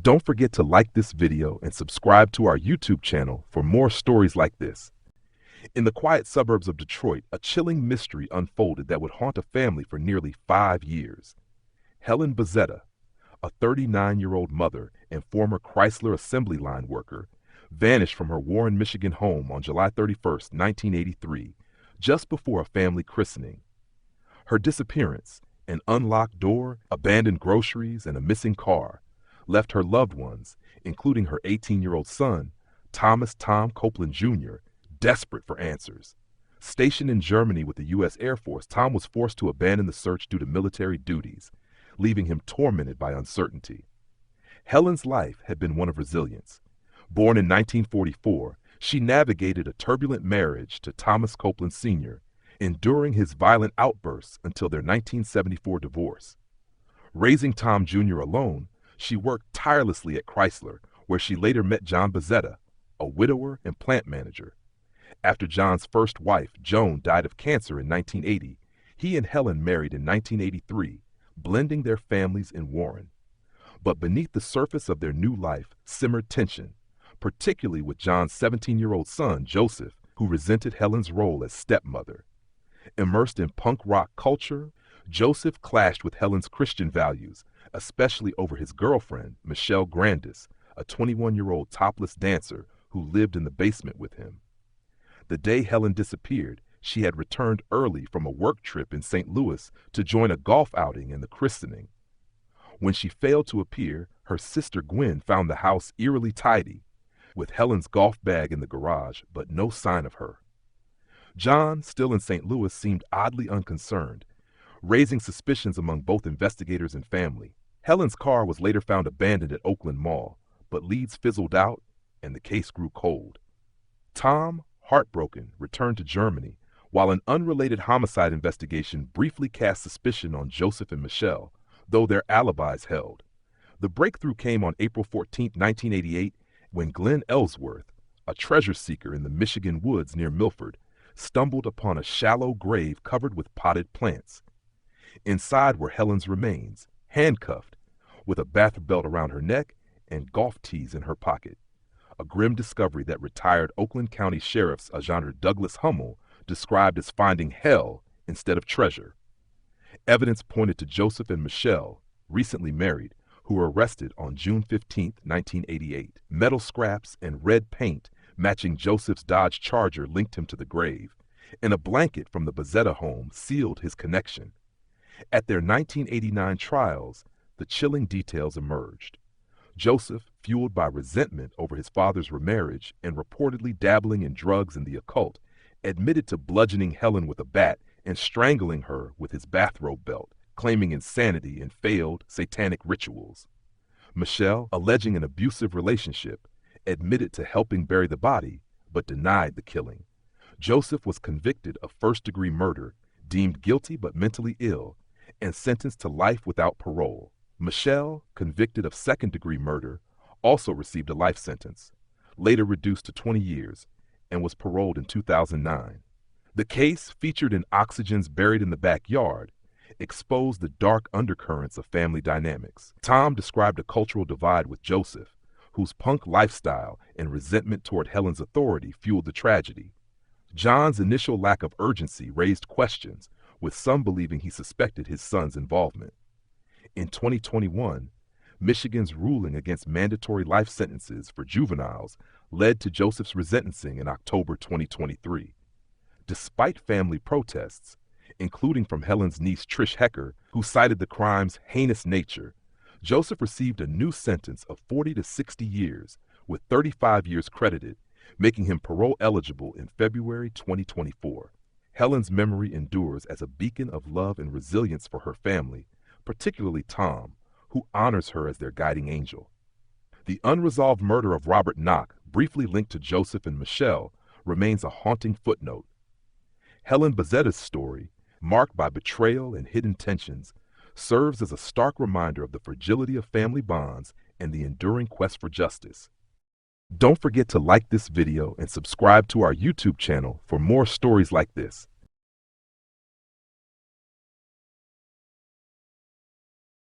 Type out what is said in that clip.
Don't forget to like this video and subscribe to our YouTube channel for more stories like this. In the quiet suburbs of Detroit, a chilling mystery unfolded that would haunt a family for nearly 5 years. Helen Bazzetta, a 39-year-old mother and former Chrysler assembly line worker, vanished from her Warren, Michigan home on July 31, 1983, just before a family christening. Her disappearance, an unlocked door, abandoned groceries, and a missing car, left her loved ones, including her 18-year-old son, Thomas "Tom" Copeland Sr., desperate for answers. Stationed in Germany with the U.S. Air Force, Tom was forced to abandon the search due to military duties, leaving him tormented by uncertainty. Helen's life had been one of resilience. Born in 1944, she navigated a turbulent marriage to Thomas Copeland Sr., enduring his violent outbursts until their 1974 divorce. Raising Tom Jr. alone, she worked tirelessly at Chrysler, where she later met John Bazzetta, a widower and plant manager. After John's first wife, Joan, died of cancer in 1980, he and Helen married in 1983, blending their families in Warren. But beneath the surface of their new life simmered tension, particularly with John's 17-year-old son, Joseph, who resented Helen's role as stepmother. Immersed in punk rock culture, Joseph clashed with Helen's Christian values, especially over his girlfriend, Michelle Grandis, a 21-year-old topless dancer who lived in the basement with him. The day Helen disappeared, she had returned early from a work trip in St. Louis to join a golf outing and the christening. When she failed to appear, her sister Gwen found the house eerily tidy, with Helen's golf bag in the garage, but no sign of her. John, still in St. Louis, seemed oddly unconcerned, raising suspicions among both investigators and family. Helen's car was later found abandoned at Oakland Mall, but leads fizzled out and the case grew cold. Tom, heartbroken, returned to Germany, while an unrelated homicide investigation briefly cast suspicion on Joseph and Michelle, though their alibis held. The breakthrough came on April 14, 1988, when Glenn Ellsworth, a treasure seeker in the Michigan woods near Milford, stumbled upon a shallow grave covered with potted plants. Inside were Helen's remains, handcuffed, with a bath belt around her neck and golf tees in her pocket. A grim discovery that retired Oakland County Sheriff's Agent Douglas Hummel described as finding hell instead of treasure. Evidence pointed to Joseph and Michelle, recently married, who were arrested on June 15, 1988. Metal scraps and red paint matching Joseph's Dodge Charger linked him to the grave, and a blanket from the Bazzetta home sealed his connection. At their 1989 trials, the chilling details emerged. Joseph, fueled by resentment over his father's remarriage and reportedly dabbling in drugs and the occult, admitted to bludgeoning Helen with a bat and strangling her with his bathrobe belt, claiming insanity and failed satanic rituals. Michelle, alleging an abusive relationship, admitted to helping bury the body, but denied the killing. Joseph was convicted of first-degree murder, deemed guilty but mentally ill, and sentenced to life without parole. Michelle, convicted of second-degree murder, also received a life sentence, later reduced to 20 years, and was paroled in 2009. The case, featured in Oxygen's Buried in the Backyard, exposed the dark undercurrents of family dynamics. Tom described a cultural divide with Joseph, whose punk lifestyle and resentment toward Helen's authority fueled the tragedy. John's initial lack of urgency raised questions, with some believing he suspected his son's involvement. In 2021, Michigan's ruling against mandatory life sentences for juveniles led to Joseph's resentencing in October 2023. Despite family protests, including from Helen's niece Trish Hecker, who cited the crime's heinous nature, Joseph received a new sentence of 40 to 60 years, with 35 years credited, making him parole eligible in February 2024. Helen's memory endures as a beacon of love and resilience for her family, particularly Tom, who honors her as their guiding angel. The unresolved murder of Robert Knock, briefly linked to Joseph and Michelle, remains a haunting footnote. Helen Bazzetta's story, marked by betrayal and hidden tensions, serves as a stark reminder of the fragility of family bonds and the enduring quest for justice. Don't forget to like this video and subscribe to our YouTube channel for more stories like this.